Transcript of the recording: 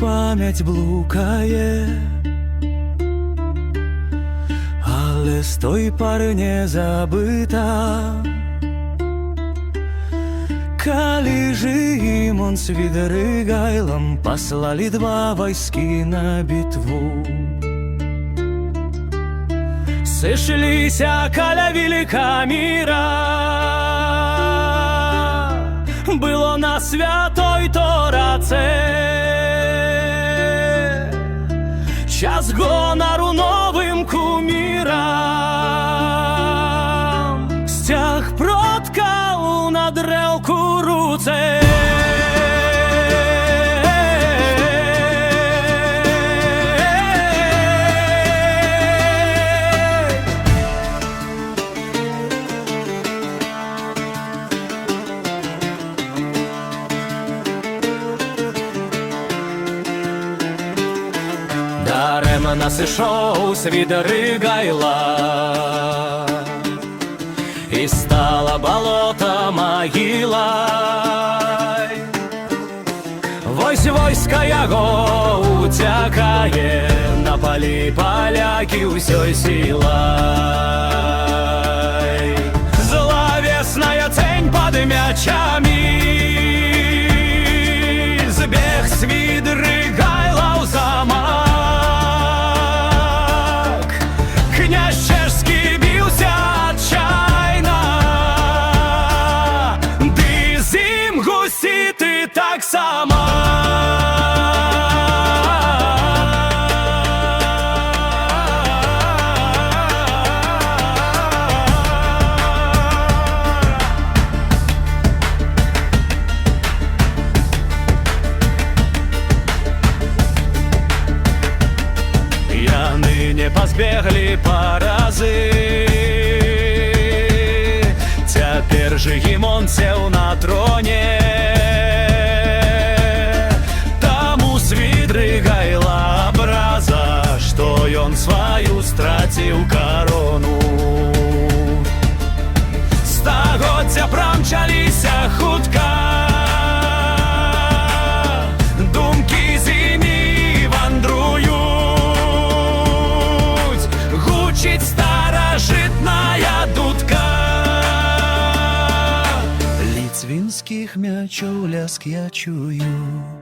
пам'ять блукає, але з той пары не забыта. Калі же им он с Свидригайлом послали два войски на битву, сышлися каля Великамира, было на святой Тораце час гонору новым кумирам, стяг проткал на дрелку руце. Даремно сышоў Свидригайла, и стало болото могилой. Вось войска яго уцякае, на полі поляки усёй силой. Зловесная цень под мячами, збег Свидригайла ў замок. Князь чешский бился отчаянно, ды зим гуситы так само. Не пазбеглі паразы, цяпер жа Гімон сеў на троне. Таму Свидригайла абраза, што ён сваю страціў карону. Стагоддзя прамчаліся хутка, думкі з імі вандруюць. Старожитная дудка, ліцвінскіх мячоў ляск я чую.